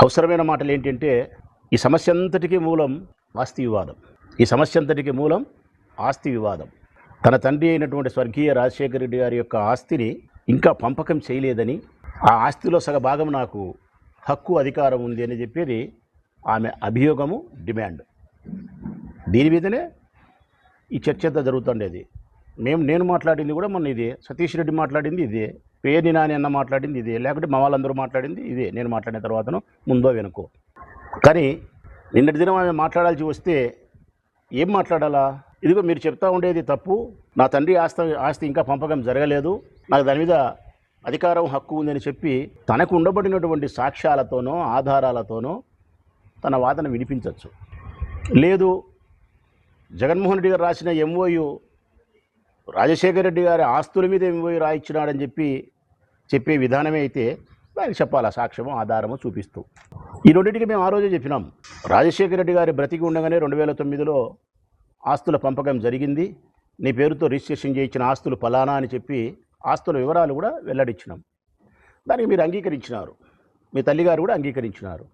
అవసరమైన మాటలు ఏంటంటే ఈ సమస్య అంతటికీ మూలం ఆస్తి వివాదం. ఈ సమస్య అంతటికీ మూలం ఆస్తి వివాదం. తన తండ్రి అయినటువంటి స్వర్గీయ రాజశేఖర రెడ్డి గారి యొక్క ఆస్తిని ఇంకా పంపకం చేయలేదని, ఆ ఆస్తిలో సగభాగం నాకు హక్కు అధికారం ఉంది అని చెప్పేది ఆమె అభియోగము, డిమాండ్. దీని మీదనే ఈ చర్చ అంతా జరుగుతుండేది. నేను మాట్లాడింది కూడా మొన్న ఇదే, సతీష్ రెడ్డి మాట్లాడింది ఇదే, పేర్ని నాని అన్న మాట్లాడింది ఇదే, లేకుంటే మా వాళ్ళందరూ మాట్లాడింది ఇదే, నేను మాట్లాడిన తర్వాతనో ముందో వెనుకో. కానీ నిన్నటి దినం ఆమె మాట్లాడాల్సి వస్తే ఏం మాట్లాడాలా? ఇదిగో మీరు చెప్తా ఉండేది తప్పు, నా తండ్రి ఆస్తి ఇంకా పంపకం జరగలేదు, నాకు దాని మీద అధికారం హక్కు ఉందని చెప్పి తనకు ఉండబడినటువంటి సాక్ష్యాలతోనో ఆధారాలతోనో తన వాదన వినిపించవచ్చు. లేదు, జగన్మోహన్ రెడ్డి గారు రాసిన ఎంఓయు రాజశేఖర రెడ్డి గారి ఆస్తుల మీద ఎంఓయు రాయించినాడని చెప్పే విధానమే అయితే దానికి చెప్పాలా సాక్ష్యమో ఆధారమో చూపిస్తూ. ఈ రెండింటికి మేము ఆ రోజే చెప్పినాం. రాజశేఖర రెడ్డి గారి బ్రతికి ఉండగానే 2009లో ఆస్తుల పంపకం జరిగింది, నీ పేరుతో రిజిస్ట్రేషన్ చేయించిన ఆస్తులు ఫలానా అని చెప్పి ఆస్తుల వివరాలు కూడా వెల్లడించినాం. దానికి మీరు అంగీకరించినారు, మీ తల్లిగారు కూడా అంగీకరించినారు.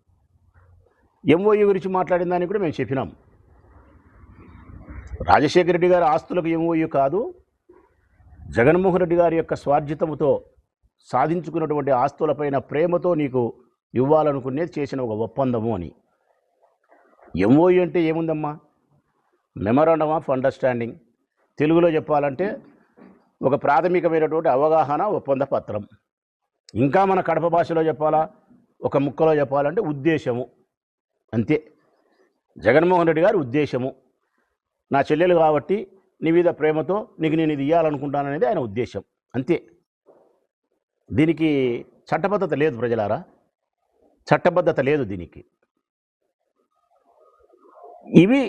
ఎంఓయు గురించి మాట్లాడిన దానికి కూడా మేము చెప్పినాం. రాజశేఖర రెడ్డి గారి ఆస్తులకు ఎంఓయు కాదు, జగన్మోహన్ రెడ్డి గారి యొక్క స్వార్జితముతో సాధించుకున్నటువంటి ఆస్తులపైన ప్రేమతో నీకు ఇవ్వాలనుకునేది చేసిన ఒక ఒప్పందము అని. ఎంఓయు అంటే ఏముందమ్మా? Memorandum of understanding. తెలుగులో చెప్పాలంటే ఒక ప్రాథమికమైనటువంటి అవగాహన ఒప్పంద పత్రం. ఇంకా మన కడప భాషలో చెప్పాలా, ఒక ముక్కలో చెప్పాలంటే ఉద్దేశము. అంతే. జగన్మోహన్ రెడ్డి గారి ఉద్దేశము, నా చెల్లెలు కాబట్టి నీ మీద ప్రేమతో నీకు నేను ఇది ఇవ్వాలనుకుంటాననేది ఆయన ఉద్దేశం, అంతే. దీనికి చట్టబద్ధత లేదు ప్రజలారా, చట్టబద్ధత లేదు దీనికి. ఇవి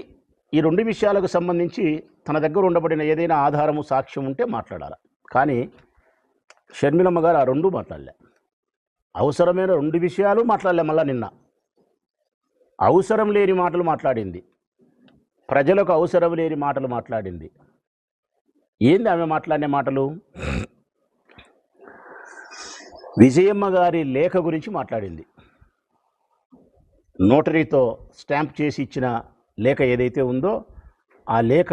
ఈ రెండు విషయాలకు సంబంధించి తన దగ్గర ఉండబడిన ఏదైనా ఆధారము సాక్ష్యం ఉంటే మాట్లాడాలి. కానీ షర్మిలమ్మ గారు ఆ రెండు మాట్లాడలే. అవసరమైన రెండు విషయాలు మాట్లాడలే. మళ్ళా నిన్న అవసరం లేని మాటలు మాట్లాడింది, ప్రజలకు అవసరం లేని మాటలు మాట్లాడింది. ఏంది ఆమె మాట్లాడిన మాటలు? విజయమ్మ గారి లేఖ గురించి మాట్లాడింది. నోటరీతో స్టాంప్ చేసి ఇచ్చిన లేఖ ఏదైతే ఉందో ఆ లేఖ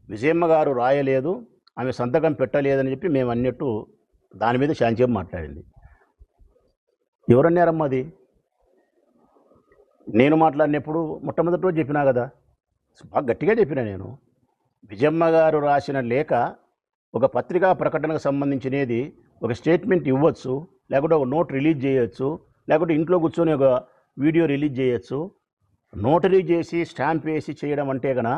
విజయమ్మ గారు రాయలేదు, ఆమె సంతకం పెట్టలేదని చెప్పి మేము అన్నట్టు దాని మీద శాంతిం మాట్లాడింది. ఎవరన్నారమ్మా అది? నేను మాట్లాడినప్పుడు మొట్టమొదటి రోజు చెప్పినా కదా, బాగా గట్టిగా చెప్పినా నేను. విజయమ్మ గారు రాసిన లేఖ ఒక పత్రికా ప్రకటనకు సంబంధించినది, ఒక స్టేట్మెంట్ ఇవ్వచ్చు, లేకుంటే ఒక నోట్ రిలీజ్ చేయొచ్చు, లేకుంటే ఇంట్లో కూర్చొని ఒక వీడియో రిలీజ్ చేయొచ్చు. నోటరీ చేసి స్టాంప్ వేసి చేయడం అంటే కన్నా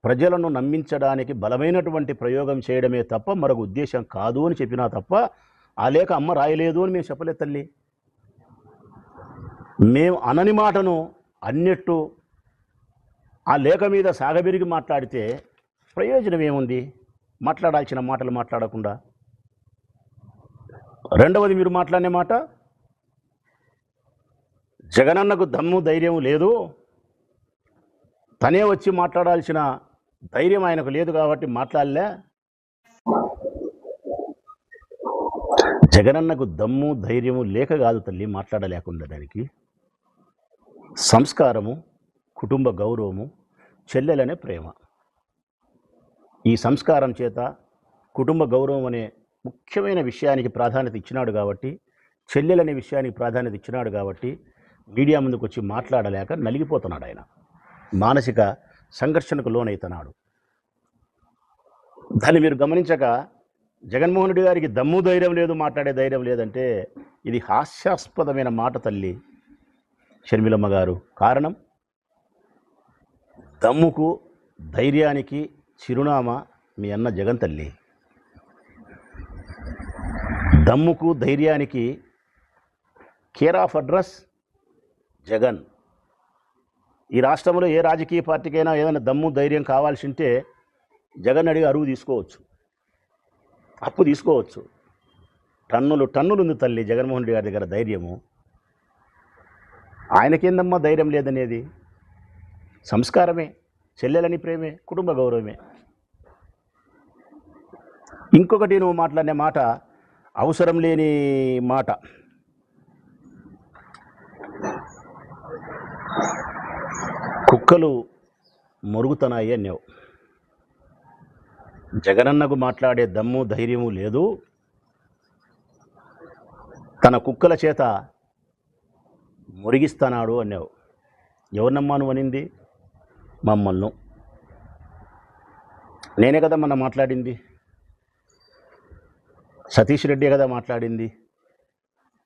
ప్రజలను నమ్మించడానికి బలమైనటువంటి ప్రయోగం చేయడమే తప్ప మరొక ఉద్దేశం కాదు అని చెప్పినా తప్ప ఆ లేఖ అమ్మ రాయలేదు అని మేము చెప్పలేదు తల్లి. మేము అనని మాటను అన్నట్టు ఆ లేఖ మీద సాగబెరిగి మాట్లాడితే ప్రయోజనం ఏముంది? మాట్లాడాల్సిన మాటలు మాట్లాడకుండా. రెండవది, మీరు మాట్లాడిన మాట, జగనన్నకు దమ్ము ధైర్యం లేదు, తనే వచ్చి మాట్లాడాల్సిన ధైర్యం ఆయనకు లేదు కాబట్టి మాట్లాడలే. జగనన్నకు దమ్ము ధైర్యము లేక కాదు తల్లి మాట్లాడలేకుండా. దానికి సంస్కారము, కుటుంబ గౌరవము, చెల్లెలనే ప్రేమ. ఈ సంస్కారం చేత కుటుంబ గౌరవం అనే ముఖ్యమైన విషయానికి ప్రాధాన్యత ఇచ్చినాడు కాబట్టి, చెల్లెలనే విషయానికి ప్రాధాన్యత ఇచ్చినాడు కాబట్టి మీడియా ముందుకు వచ్చి మాట్లాడలేక నలిగిపోతున్నాడు. ఆయన మానసిక సంఘర్షణకు లోనవుతున్నాడు. దాన్ని మీరు గమనించక జగన్మోహన్ రెడ్డి గారికి దమ్ము ధైర్యం లేదు, మాట్లాడే ధైర్యం లేదంటే ఇది హాస్యాస్పదమైన మాట తల్లి షర్మిలమ్మ గారు. కారణం, దమ్ముకు ధైర్యానికి చిరునామా మీ అన్న జగన్ తల్లి. దమ్ముకు ధైర్యానికి కేర్ ఆఫ్ అడ్రస్ జగన్. ఈ రాష్ట్రంలో ఏ రాజకీయ పార్టీకైనా ఏదైనా దమ్ము ధైర్యం కావాల్సి ఉంటే జగన్ అడిగి అరువు తీసుకోవచ్చు, అప్పు తీసుకోవచ్చు. టన్నులు ఉంది తల్లి జగన్మోహన్ రెడ్డి గారి దగ్గర ధైర్యము. ఆయనకేందమ్మా ధైర్యం లేదనేది? సంస్కారమే, చెల్లెలని ప్రేమే, కుటుంబ గౌరవమే. ఇంకొకటి, నువ్వు మాట్లాడిన మాట అవసరం లేని మాట. కుక్కలు మొరుగుతున్నాయి అన్నావు. జగనన్నకు మాట్లాడే దమ్ము ధైర్యము లేదు. తన కుక్కల చేత మురిగిస్తున్నాడు అన్నావు. ఎవరినమ్మా నువ్వు అనింది? మమ్మల్ని. నేనే కదా మొన్న మాట్లాడింది, సతీష్ రెడ్డి కదా మాట్లాడింది,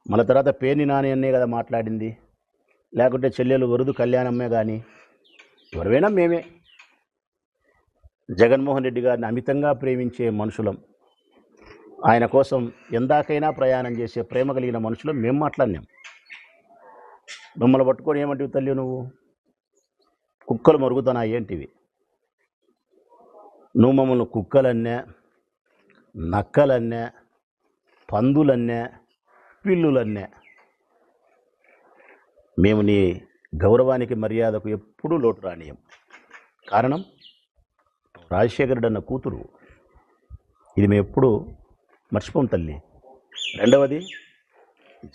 మన తర్వాత పేర్ని నాని అన్నే కదా మాట్లాడింది, లేకుంటే చెల్లెలు వరుదు కళ్యాణమ్మే. కానీ ఎవరైనా మేమే జగన్మోహన్ రెడ్డి గారిని అమితంగా ప్రేమించే మనుషులం, ఆయన కోసం ఎందాకైనా ప్రయాణం చేసే ప్రేమ కలిగిన మనుషులం మేము మాట్లాడినాం. మిమ్మల్ని పట్టుకొని ఏమంటివి తల్లి నువ్వు? కుక్కలు మరుగుతున్నాయి ఏంటివి? నువ్వు మమ్మల్ని కుక్కలన్నే, నక్కలన్నే, పందులన్నే, పిల్లులన్నే. మేము నీ గౌరవానికి మర్యాదకు ఎప్పుడూ లోటు రానియం. కారణం రాజశేఖరుడు అన్న కూతురు. ఇది మేము ఎప్పుడు మర్చిపోం తల్లి. రెండవది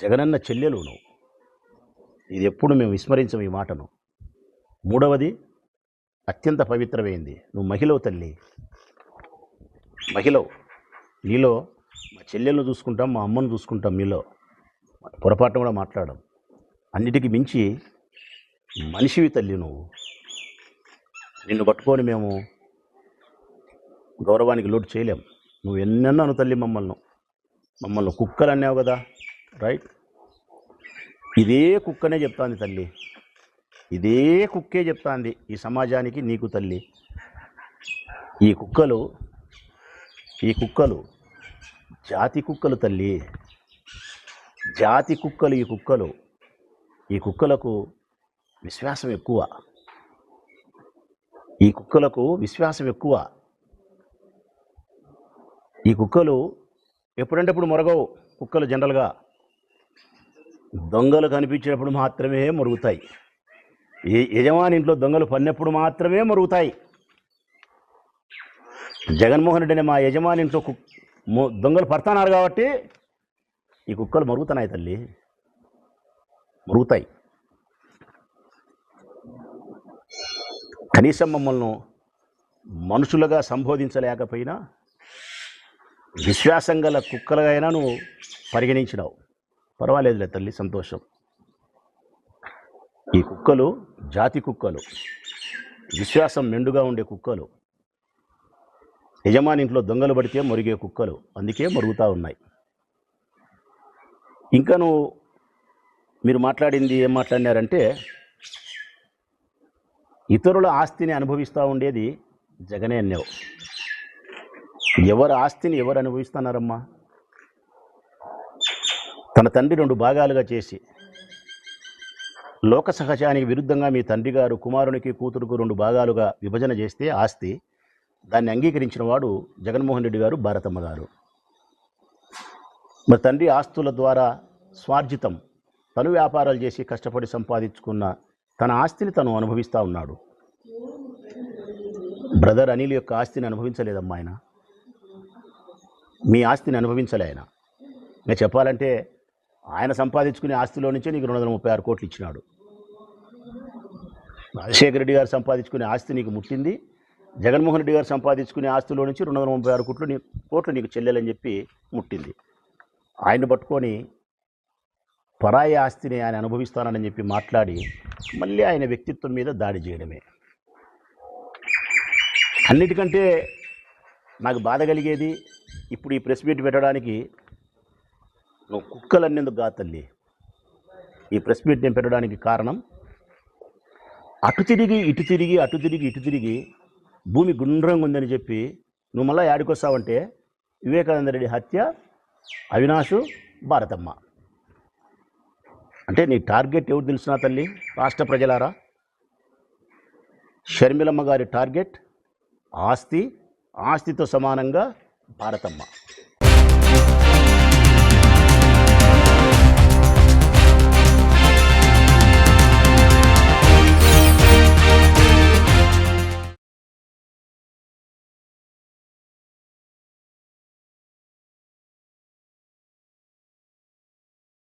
జగనన్న చెల్లెలు నువ్వు, ఇది ఎప్పుడు మేము విస్మరించం ఈ మాటను. మూడవది అత్యంత పవిత్రమైంది, నువ్వు మహిళవు తల్లి, మహిళవు. నీలో మా చెల్లెలను చూసుకుంటాం, మా అమ్మను చూసుకుంటాం, మీలో పొరపాటున కూడా మాట్లాడడం. అన్నిటికీ మించి మనిషివి తల్లి నువ్వు. నిన్ను పట్టుకొని మేము గౌరవానికి లోటు చేయలేం. నువ్వు ఎన్నెన్నాను తల్లి మమ్మల్ని కుక్కలు అన్నావు కదా, రైట్. ఇదే కుక్కనే చెప్తాంది తల్లి, ఇదే కుక్కే చెప్తాంది ఈ సమాజానికి, నీకు తల్లి. ఈ కుక్కలు జాతి కుక్కలు తల్లి, జాతి కుక్కలు. ఈ కుక్కలకు విశ్వాసం ఎక్కువ, ఈ కుక్కలు ఎప్పుడంటే అప్పుడు మొరగవు. కుక్కలు జనరల్గా దొంగలు కనిపించినప్పుడు మాత్రమే మొరుగుతాయి. యజమాని ఇంట్లో దొంగలు పడినప్పుడు మాత్రమే మొరుగుతాయి. జగన్మోహన్ రెడ్డి అనే మా యజమాని ఇంట్లో దొంగలు పడుతున్నారు కాబట్టి ఈ కుక్కలు మొరుగుతున్నాయి తల్లి, మొరుగుతాయి. కనీసం మమ్మల్ని మనుషులుగా సంబోధించలేకపోయినా విశ్వాసం గల కుక్కలుగైనా నువ్వు పరిగణించినావు. పర్వాలేదులే తల్లి, సంతోషం. ఈ కుక్కలు జాతి కుక్కలు, విశ్వాసం మెండుగా ఉండే కుక్కలు, యజమాని ఇంట్లో దొంగలు పడితే మొరిగే కుక్కలు, అందుకే మొరుగుతూ ఉన్నాయి. ఇంకా మీరు మాట్లాడింది ఏం మాట్లాడినారంటే, ఇతరుల ఆస్తిని అనుభవిస్తూ ఉండేది జగనే అన్నావు. ఎవరి ఆస్తిని ఎవరు అనుభవిస్తున్నారమ్మా? తన తండ్రి 2 భాగాలుగా చేసి లోక సహజానికి విరుద్ధంగా మీ తండ్రి గారు కుమారునికి కూతురుకు 2 భాగాలుగా విభజన చేస్తే ఆస్తి, దాన్ని అంగీకరించిన వాడు జగన్మోహన్ రెడ్డి గారు, భారతమ్మ గారు. మరి తండ్రి ఆస్తుల ద్వారా స్వార్జితం, తను వ్యాపారాలు చేసి కష్టపడి సంపాదించుకున్న తన ఆస్తిని తను అనుభవిస్తూ ఉన్నాడు. బ్రదర్ అనిల్ యొక్క ఆస్తిని అనుభవించలేదమ్మా ఆయన, మీ ఆస్తిని అనుభవించలే ఆయన. ఇంకా చెప్పాలంటే ఆయన సంపాదించుకునే ఆస్తిలో నుంచే నీకు 236 కోట్లు ఇచ్చినాడు. రాజశేఖర రెడ్డి గారు సంపాదించుకునే ఆస్తి నీకు ముట్టింది, జగన్మోహన్ రెడ్డి గారు సంపాదించుకునే ఆస్తిలో నుంచి 236 కోట్లు నీకు చెల్లెలని చెప్పి ముట్టింది. ఆయన్ని పట్టుకొని పరాయి ఆస్తిని ఆయన అనుభవిస్తానని చెప్పి మాట్లాడి మళ్ళీ ఆయన వ్యక్తిత్వం మీద దాడి చేయడమే. అన్నిటికంటే నాకు బాధ కలిగేది, ఇప్పుడు ఈ ప్రెస్ మీట్ పెట్టడానికి నువ్వు కుక్కలన్నేందుకు కాదు తల్లి. ఈ ప్రెస్ మీట్ నేను పెట్టడానికి కారణం, అటు తిరిగి ఇటు తిరిగి భూమి గుండ్రంగా ఉందని చెప్పి నువ్వు మళ్ళీ యాడికొస్తావంటే వివేకానంద రెడ్డి హత్య, అవినాషు, భారతమ్మ. అంటే నీ టార్గెట్ ఎవరు తెలుసునా తల్లి? రాష్ట్ర ప్రజలారా, షర్మిలమ్మ గారి టార్గెట్ ఆస్తితో సమానంగా భారతమ్మ.